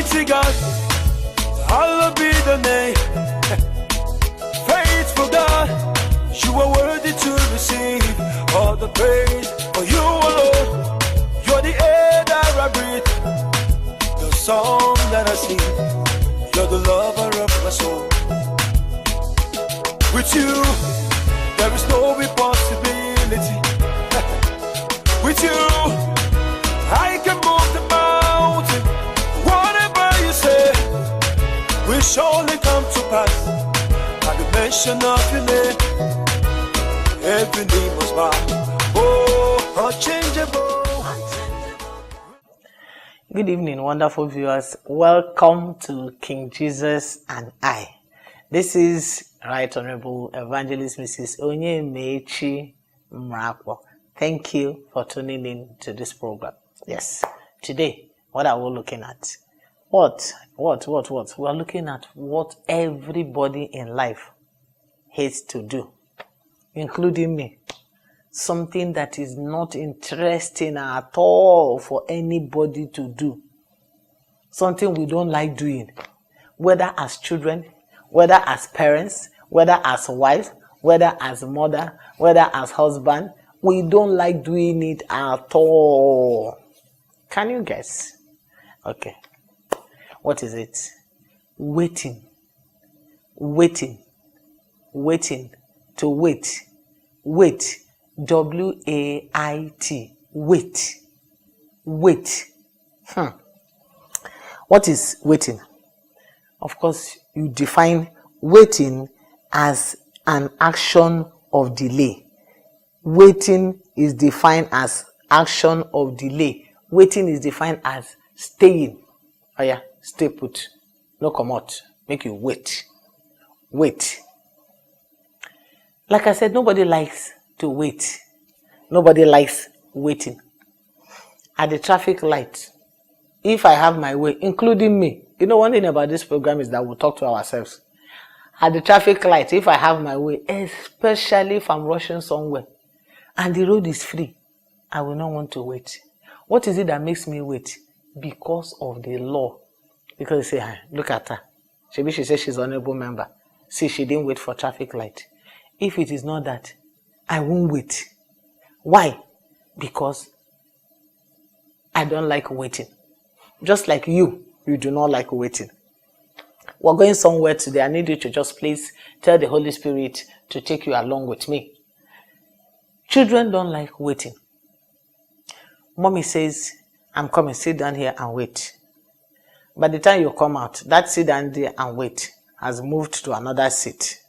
Mighty God, hallowed be the name. Faithful God, you are worthy to receive all the praise. For you alone, you're the air that I breathe, the song that I sing. You're the lover of my soul. With you, there is no impossibility. With you, I can move the mountain. Whatever you say will surely come to pass. At the mention of your name, every knee must bow. Oh, unchangeable. Good evening, wonderful viewers. Welcome to King Jesus and I. This is Right Honorable Evangelist Mrs. Onyemechi Mrakwo. Thank you for tuning in to this program. Yes, today, what are we looking at? What? We are looking at what everybody in life hates to do, including me. Something that is not interesting at all for anybody to do. Something we don't like doing, whether as children, whether as parents, whether as wife, whether as mother, whether as husband. We don't like doing it at all. Can you guess? Okay. What is it? Waiting. Waiting. Waiting. To wait. Wait. W-A-I-T. Wait. Wait. What is waiting? Of course, you define waiting as an action of delay. Waiting is defined as action of delay. Waiting is defined as staying. Oh yeah, stay put. No come out. Make you wait. Wait. Like I said, nobody likes to wait. Nobody likes waiting. At the traffic light, if I have my way, including me, you know, one thing about this program is that we'll talk to ourselves. At the traffic light, if I have my way, especially if I'm rushing somewhere, and the road is free, I will not want to wait. What is it that makes me wait? Because of the law. Because they say, hey, look at her. Maybe she says she's an honorable member. See, she didn't wait for traffic light. If it is not that, I won't wait. Why? Because I don't like waiting. Just like you do not like waiting. We're going somewhere today. I need you to just please tell the Holy Spirit to take you along with me. Children don't like waiting. Mommy says, I'm coming, sit down here and wait. By the time you come out, that sit down there and wait has moved to another seat.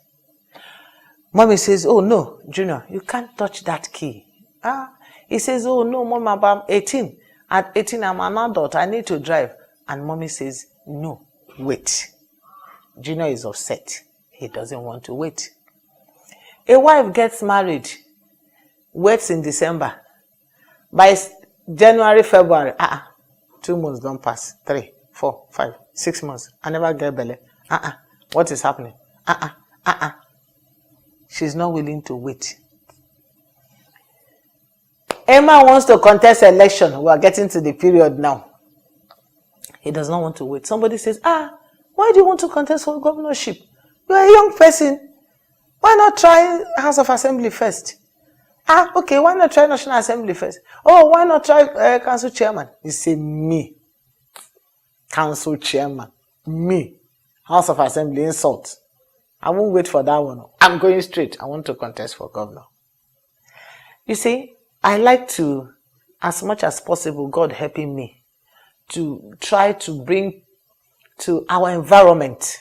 Mommy says, oh no, Junior, you can't touch that key. He says, oh no, Mom, I'm 18. At 18, I'm an adult. I need to drive. And Mommy says, no, wait. Junior is upset. He doesn't want to wait. A wife gets married, waits in December. By January, February, 2 months don't pass. 3, 4, 5, 6 months. I never get belly. What is happening? She's not willing to wait. Emma wants to contest election. We are getting to the period now. He does not want to wait. Somebody says, why do you want to contest for governorship? You are a young person. Why not try House of Assembly first? Okay, why not try National Assembly first? Oh, why not try council chairman? You say, me. Council chairman. Me. House of Assembly, insult. I won't wait for that one. I'm going straight. I want to contest for governor. You see, I like to, as much as possible, God helping me, to try to bring to our environment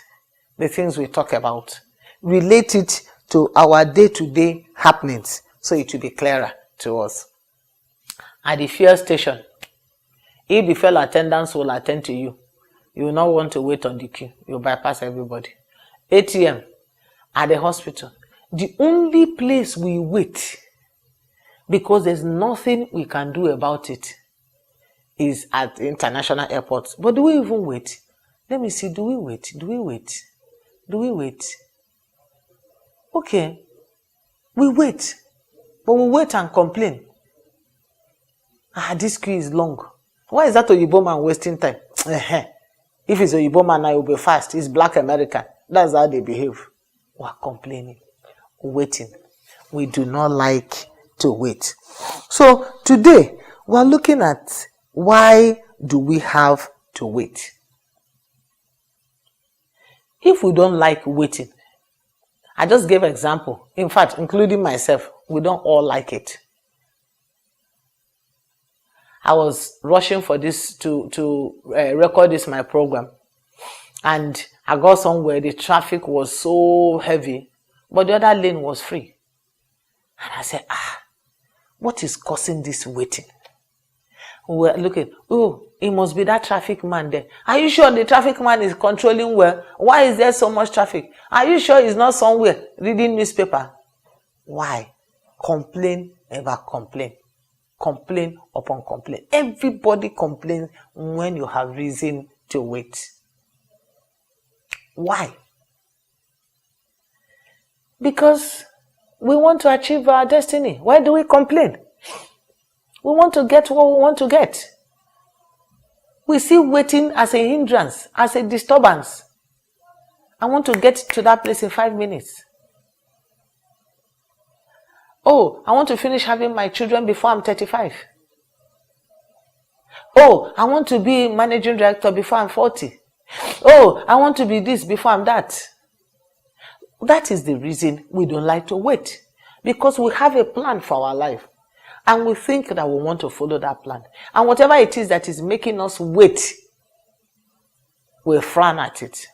the things we talk about. Relate it to our day-to-day happenings so it will be clearer to us. At the fuel station, if the fuel attendants will attend to you, you will not want to wait on the queue. You bypass everybody. ATM, at the hospital, the only place we wait, because there's nothing we can do about it, is at international airports. But do we even wait? Let me see, do we wait? Do we wait? Do we wait? Okay, we wait. But we wait and complain. This queue is long. Why is that Oyibo man wasting time? If it's a Igbo man, I will be fast. It's black American. That's how they behave. We are complaining, waiting. We do not like to wait. So today, we are looking at why do we have to wait? If we don't like waiting, I just gave an example. In fact, including myself, we don't all like it. I was rushing for this to record this my program, and I got somewhere. The traffic was so heavy, but the other lane was free. And I said, what is causing this waiting? We were looking. Oh, it must be that traffic man there. Are you sure the traffic man is controlling well? Why is there so much traffic? Are you sure he's not somewhere reading newspaper? Why? Complain about complain. Complain upon complain. Everybody complains when you have reason to wait. Why? Because we want to achieve our destiny. Why do we complain? We want to get what we want to get. We see waiting as a hindrance, as a disturbance. I want to get to that place in 5 minutes. Oh, I want to finish having my children before I'm 35. Oh, I want to be managing director before I'm 40. Oh, I want to be this before I'm that. That is the reason we don't like to wait. Because we have a plan for our life. And we think that we want to follow that plan. And whatever it is that is making us wait, we frown at it.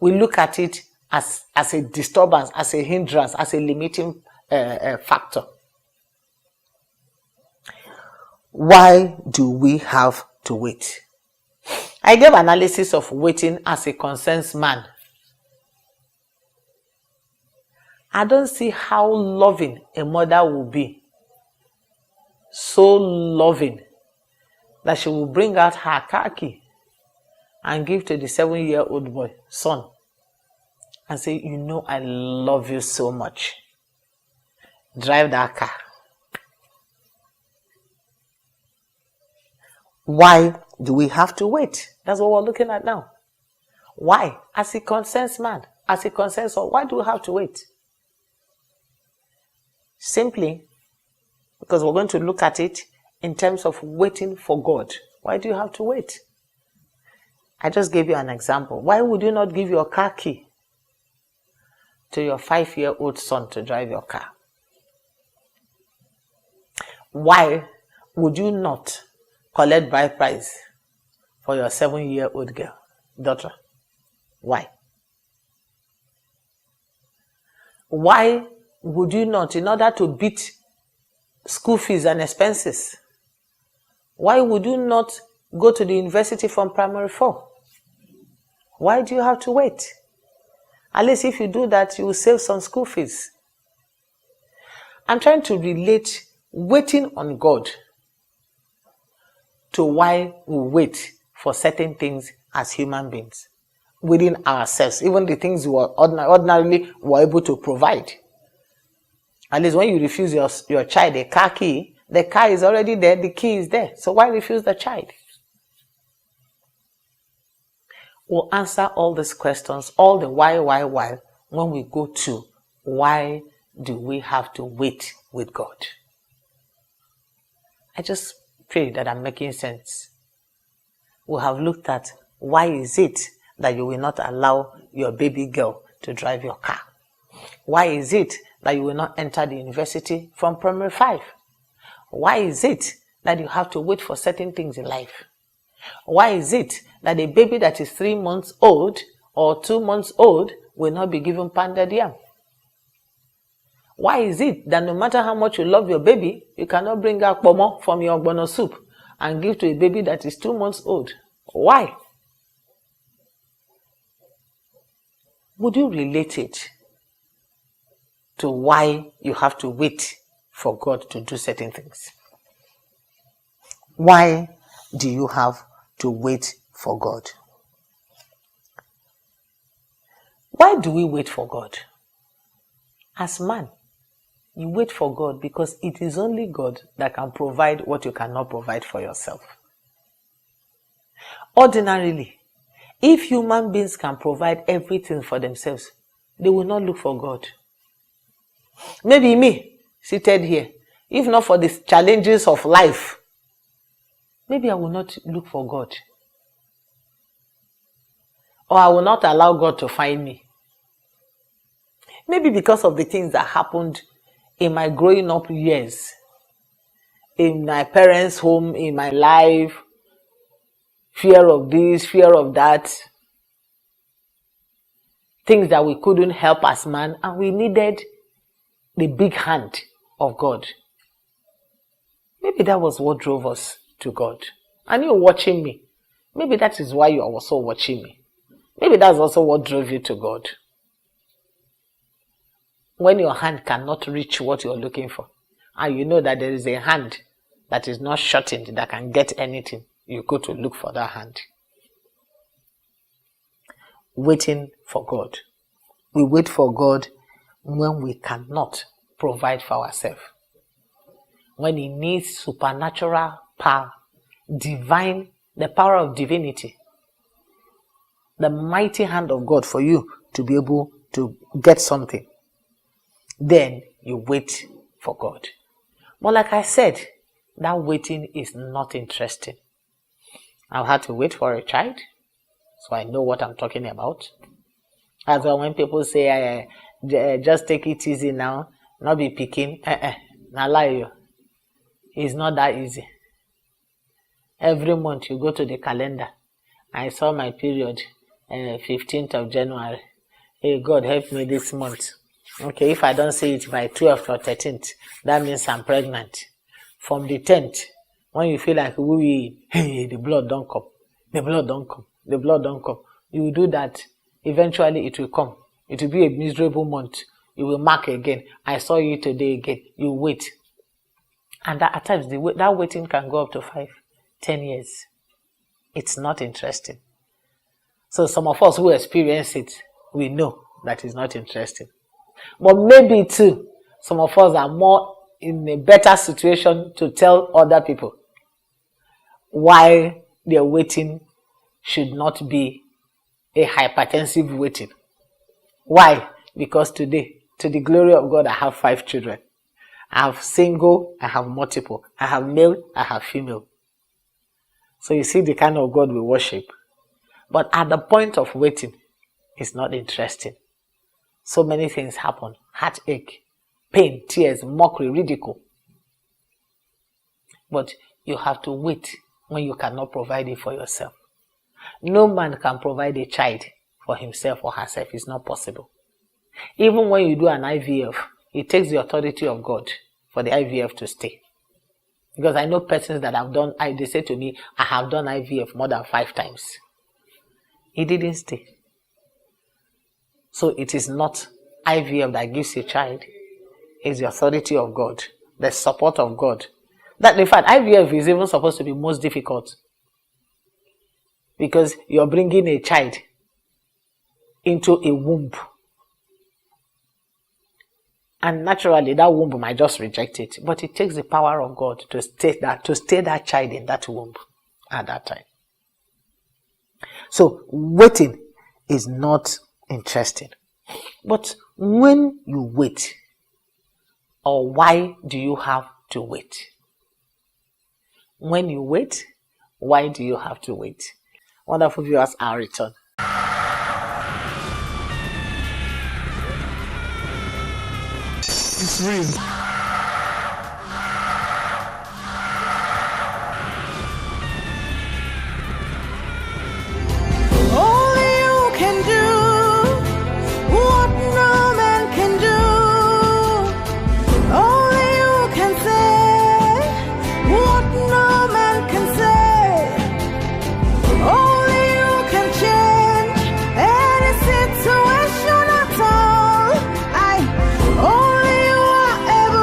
We look at it as a disturbance, as a hindrance, as a limiting factor. Why do we have to wait? I gave analysis of waiting as a concerned man. I don't see how loving a mother will be. So loving that she will bring out her car key and give to the 7-year-old boy, son, and say, you know, I love you so much. Drive that car. Why do we have to wait? That's what we're looking at now. Why? As a concerns man, as a concerns son, why do we have to wait? Simply because we're going to look at it in terms of waiting for God. Why do you have to wait? I just gave you an example. Why would you not give your car key to your 5-year-old son to drive your car? Why would you not collect bride price for your 7-year-old daughter? Why? Why would you not, in order to beat school fees and expenses, why would you not go to the university from primary 4? Why do you have to wait? At least if you do that, you will save some school fees. I'm trying to relate waiting on God to why we wait for certain things as human beings within ourselves, even the things we ordinarily were able to provide. At least when you refuse your child a car key, the car is already there, the key is there. So why refuse the child? We'll answer all these questions, all the why, when we go to why do we have to wait with God? I just pray that I'm making sense. We have looked at why is it that you will not allow your baby girl to drive your car? Why is it that you will not enter the university from primary 5? Why is it that you have to wait for certain things in life? Why is it that a baby that is 3 months old or 2 months old will not be given pounded yam? Why is it that no matter how much you love your baby, you cannot bring out pomo from your ogbono soup and give to a baby that is 2 months old? Why? Would you relate it to why you have to wait for God to do certain things? Why do you have to wait for God? Why do we wait for God? As man, you wait for God because it is only God that can provide what you cannot provide for yourself. Ordinarily, If human beings can provide everything for themselves, they will not look for God. Maybe me, seated here, if not for the challenges of life, maybe I will not look for God. Or I will not allow God to find me. Maybe because of the things that happened in my growing up years, in my parents' home, in my life, fear of this, fear of that, things that we couldn't help as man, and we needed the big hand of God. Maybe that was what drove us to God. And you're watching me. Maybe that is why you are also watching me. Maybe that's also what drove you to God. When your hand cannot reach what you're looking for, and you know that there is a hand that is not shortened, that can get anything, you go to look for that hand. Waiting for God. We wait for God when we cannot provide for ourselves. When it needs supernatural power, divine, the power of divinity, the mighty hand of God for you to be able to get something. Then you wait for God. But like I said, that waiting is not interesting. I've had to wait for a child, so I know what I'm talking about. As well, when people say, just take it easy now, not be picking, not lie you. It's not that easy. Every month you go to the calendar. I saw my period, 15th of January. Hey, God help me this month. Okay, if I don't see it by 12th or 13th, that means I'm pregnant. From the 10th, when you feel like, the blood don't come, the blood don't come, the blood don't come, you will do that. Eventually it will come. It will be a miserable month. You will mark again. I saw you today again. You wait. And that, at times, that waiting can go up to 5, 10 years. It's not interesting. So some of us who experience it, we know that it's not interesting. But maybe too, some of us are more in a better situation to tell other people why their waiting should not be a hypertensive waiting. Why? Because today, to the glory of God, I have 5 children. I have single, I have multiple. I have male, I have female. So you see the kind of God we worship. But at the point of waiting, it's not interesting. So many things happen. Heartache, pain, tears, mockery, ridicule. But you have to wait when you cannot provide it for yourself. No man can provide a child for himself or herself. It's not possible. Even when you do an IVF, it takes the authority of God for the IVF to stay. Because I know persons that have done, they say to me, I have done IVF more than 5 times. It didn't stay. So it is not IVF that gives a child. It's the authority of God, the support of God. That in fact, IVF is even supposed to be most difficult. Because you're bringing a child into a womb. And naturally, that womb might just reject it. But it takes the power of God to stay that child in that womb at that time. So, waiting is not interesting. But when you wait, or why do you have to wait? When you wait, why do you have to wait? Wonderful viewers, I'll return. It's real. Only you are able.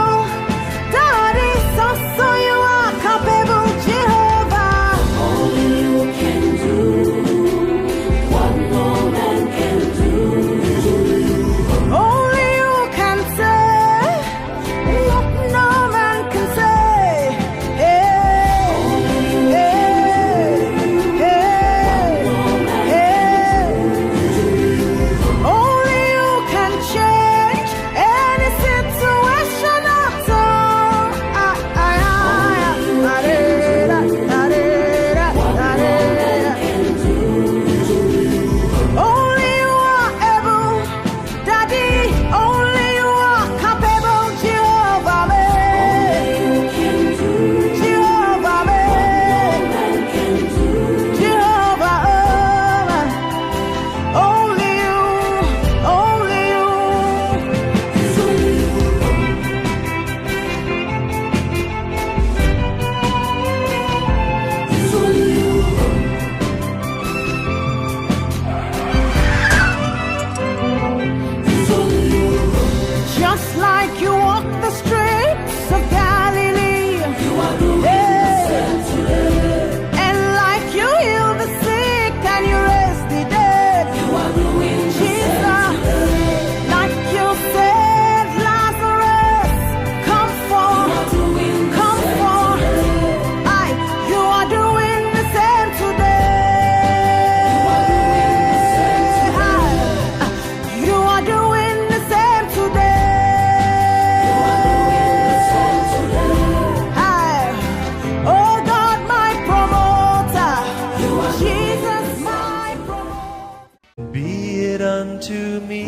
unto me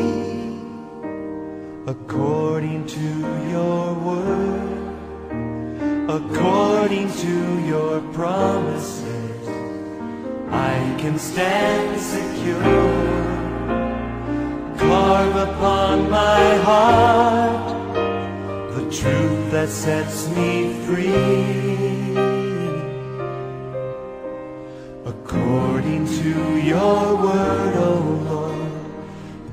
according to your word, according to your promises. I can stand secure. Carve upon my heart the truth that sets me free. According to your word, O Lord,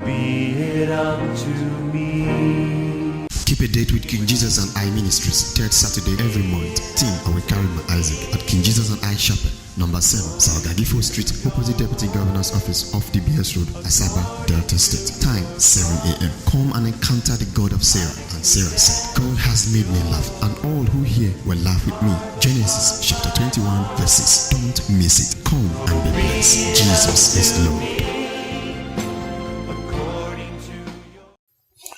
be it unto me. Keep a date with King Jesus and I Ministries, third Saturday every month. Team, I will carry my Isaac at King Jesus and I Chapel, number 7, Salgagifo Street, opposite Deputy Governor's Office off DBS Road, Asaba, Delta State. Time 7 a.m. Come and encounter the God of Sarah. And Sarah said, God has made me laugh, and all who hear will laugh with me. Genesis chapter 21 verse 6. Don't miss it. Come and be blessed. Jesus is Lord.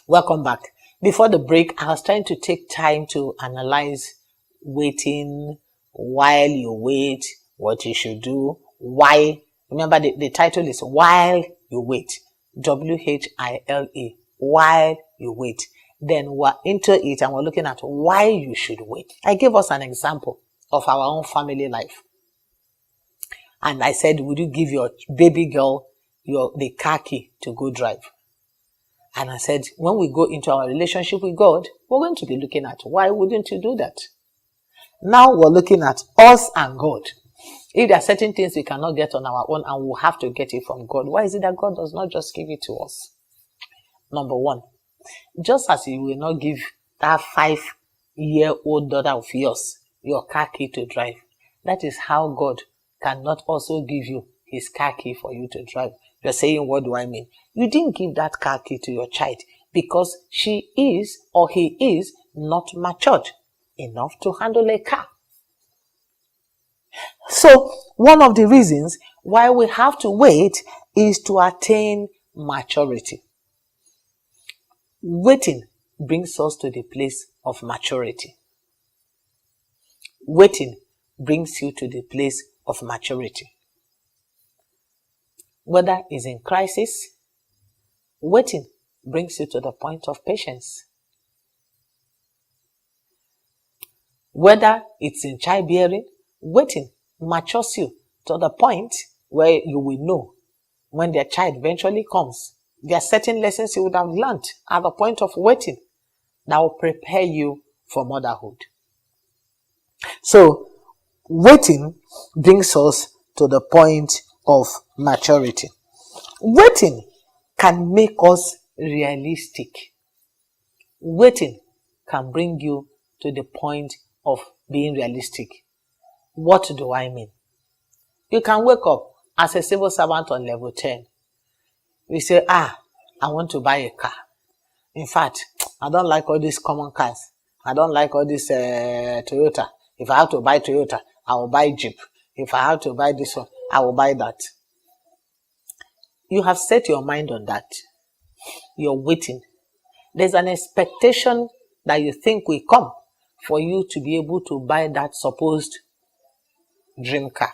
Welcome back. Before the break, I was trying to take time to analyze waiting, while you wait, what you should do, why. Remember, the title is While You Wait. WHILE. While you wait. Then we're into it and we're looking at why you should wait. I gave us an example of our own family life. And I said, would you give your baby girl the car key to go drive? And I said, when we go into our relationship with God, we're going to be looking at why wouldn't you do that? Now we're looking at us and God. If there are certain things we cannot get on our own and we'll have to get it from God, why is it that God does not just give it to us? Number one, just as He will not give that 5-year-old daughter of yours your car key to drive, that is how God cannot also give you His car key for you to drive. You're saying, what do I mean? You didn't give that car key to your child because she is or he is not matured enough to handle a car. So, one of the reasons why we have to wait is to attain maturity. Waiting brings us to the place of maturity. Waiting brings you to the place of maturity. Whether it's in crisis, waiting brings you to the point of patience. Whether it's in childbearing, waiting matures you to the point where you will know when their child eventually comes. There are certain lessons you would have learned at the point of waiting that will prepare you for motherhood. So, waiting brings us to the point of maturity. Waiting can make us realistic. Waiting can bring you to the point of being realistic. What do I mean? You can wake up as a civil servant on level 10. You say, I want to buy a car. In fact, I don't like all these common cars. I don't like all this Toyota. If I have to buy Toyota, I will buy Jeep. If I have to buy this one, I will buy that. You have set your mind on that. You're waiting. There's an expectation that you think will come for you to be able to buy that supposed dream car.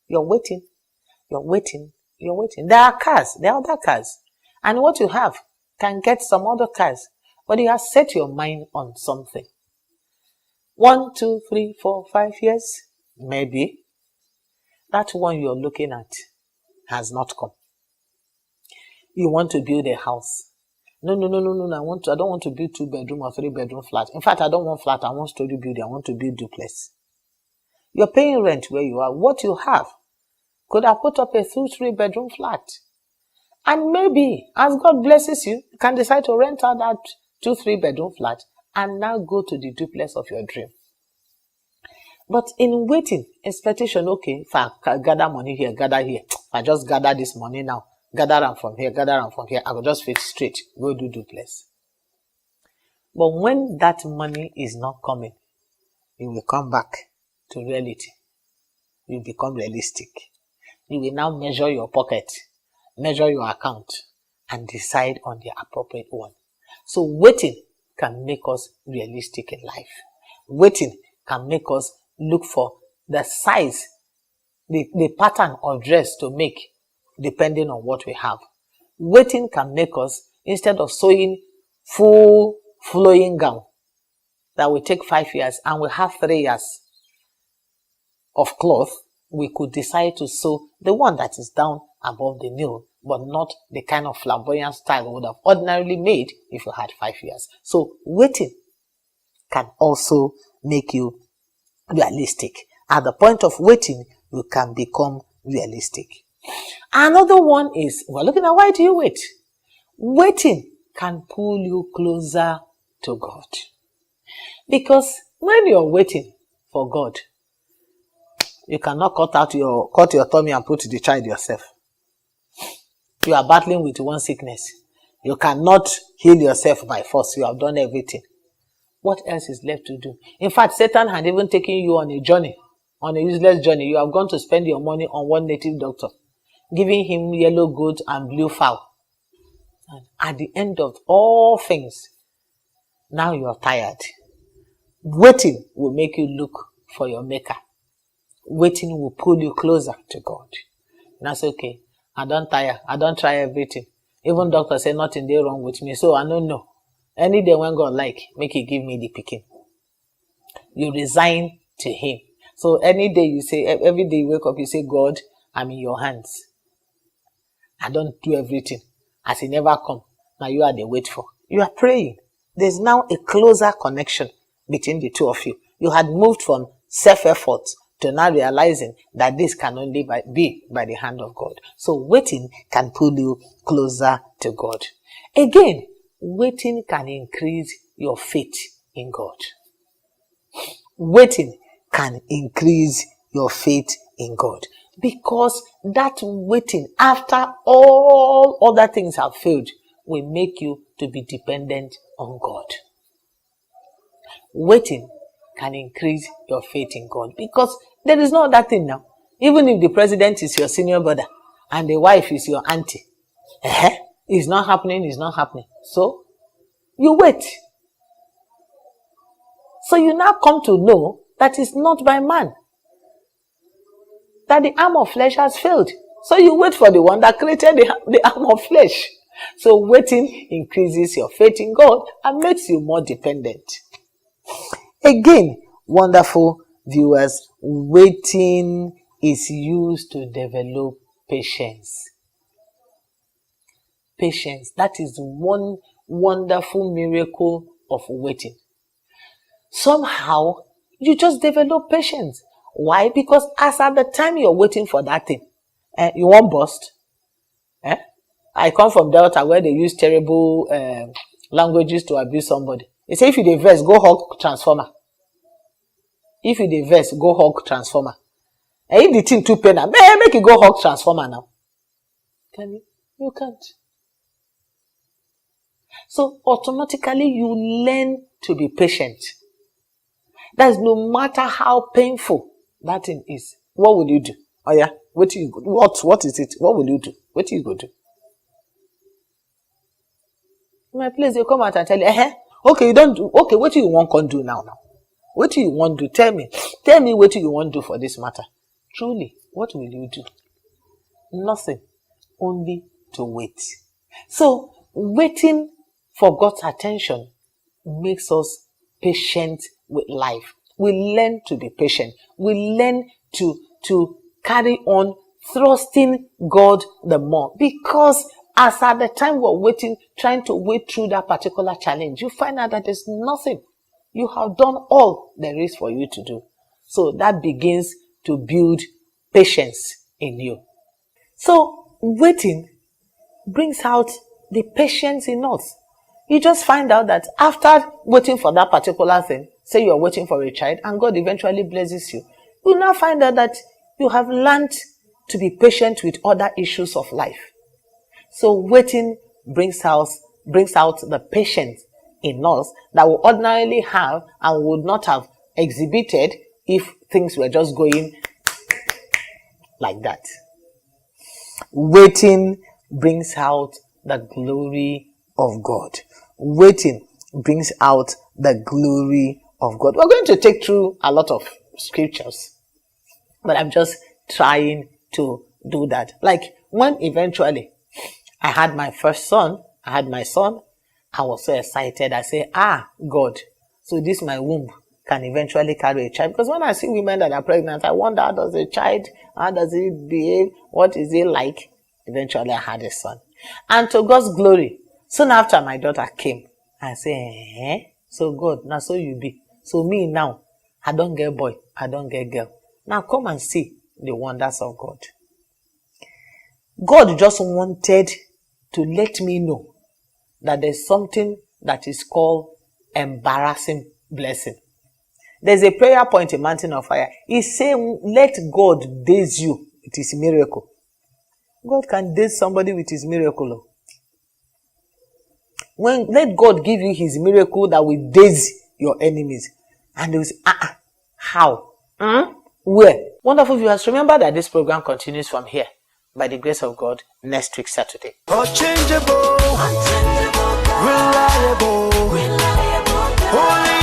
You're waiting. You're waiting. You're waiting. There are cars. There are other cars. And what you have can get some other cars. But you have set your mind on something. 1, 2, 3, 4, 5 years, maybe. That one you're looking at has not come. You want to build a house. No. I don't want to build 2-bedroom or 3-bedroom flat. In fact, I don't want flat. I want story building. I want to build duplex. You're paying rent where you are. What you have could have put up a 2-3-bedroom flat. And maybe, as God blesses you, you can decide to rent out that 2-3-bedroom flat and now go to the duplex of your dream. But in waiting, expectation, okay, if I gather money here, gather here. If I just gather this money now, gather them from here, I will just fit straight, go do duplex. But when that money is not coming, you will come back to reality. You become realistic. You will now measure your pocket, measure your account, and decide on the appropriate one. So waiting can make us realistic in life. Waiting can make us look for the size, the pattern of dress to make depending on what we have. Waiting can make us, instead of sewing full flowing gown that will take 5 years and we have 3 years of cloth, we could decide to sew the one that is down above the nail, but not the kind of flamboyant style we would have ordinarily made if we had 5 years. So waiting can also make you realistic. At the point of waiting, you can become realistic. Another one is, we're looking at, why do you wait? Waiting can pull you closer to God. Because when you're waiting for God, you cannot cut your tummy and put the child yourself. You are battling with one sickness. You cannot heal yourself by force. You have done everything. What else is left to do? In fact, Satan had even taken you on a journey, on a useless journey. You have gone to spend your money on one native doctor, giving him yellow goat and blue fowl. And at the end of all things, now you are tired. Waiting will make you look for your maker. Waiting will pull you closer to God. That's okay. I don't tire. I don't try everything. Even doctor say nothing dey wrong with me. So I don't know. Any day when God like, make he give me the picking. You resign to him. So any day you say, every day you wake up, you say, God, I'm in your hands. I don't do everything. As he never come, now you are the wait for. You are praying. There's now a closer connection between the two of you. You had moved from self-effort to now realizing that this can only be by the hand of God. So waiting can pull you closer to God. Again, waiting can increase your faith in God. Waiting can increase your faith in God. Because that waiting, after all other things have failed, will make you to be dependent on God. Waiting can increase your faith in God, because there is no other thing now. Even if the president is your senior brother and the wife is your auntie, it's not happening. So you wait. So you now come to know that it's not by man, that the arm of flesh has failed. So you wait for the one that created the arm of flesh. So waiting increases your faith in God and makes you more dependent. Again, wonderful viewers, waiting is used to develop patience. Patience, that is one wonderful miracle of waiting. Somehow, you just develop patience. Why? Because as at the time you're waiting for that thing, you won't burst. I come from Delta, where they use terrible languages to abuse somebody. They say, if you dey vex, go hug transformer. If you dey vex, go hug transformer. And if the thing too pain, make you go hug transformer now. Can you? You can't. So automatically you learn to be patient. That's no matter how painful that thing is. What will you do? Oh yeah, what is it? What will you do? What you go do? In my place, they come out and tell you, okay, you don't do. Okay, what do you want to do now? What do you want to do? Tell me what you want to do for this matter. Truly, what will you do? Nothing. Only to wait. So, waiting for God's attention makes us patient with life. We learn to be patient. We learn to carry on trusting God the more. Because as at the time we're waiting, trying to wait through that particular challenge, you find out that there's nothing. You have done all there is for you to do. So that begins to build patience in you. So waiting brings out the patience in us. You just find out that after waiting for that particular thing, say you're waiting for a child and God eventually blesses you, you now find out that you have learned to be patient with other issues of life. So waiting brings out the patience in us that we ordinarily have and would not have exhibited if things were just going like that. Waiting brings out the glory of God. Waiting brings out the glory of God. We're going to take through a lot of scriptures, but I'm just trying to do that. Like when eventually I had my first son. I had my son. I was so excited. I said, God, so this my womb can eventually carry a child. Because when I see women that are pregnant, I wonder, how does it behave? What is it like? Eventually, I had a son. And to God's glory, soon after my daughter came, I said, so God, now so you be. So me now, I don't get boy, I don't get girl. Now come and see the wonders of God. God just wanted to let me know that there's something that is called embarrassing blessing. There's a prayer point in Mountain of Fire. He's saying, let God daze you with his miracle. God can daze somebody with his miracle. Let God give you his miracle that will daze your enemies. And they will say, how? Where? Wonderful viewers, remember that this program continues from here, by the grace of God, next week, Saturday. Unchangeable, reliable, holy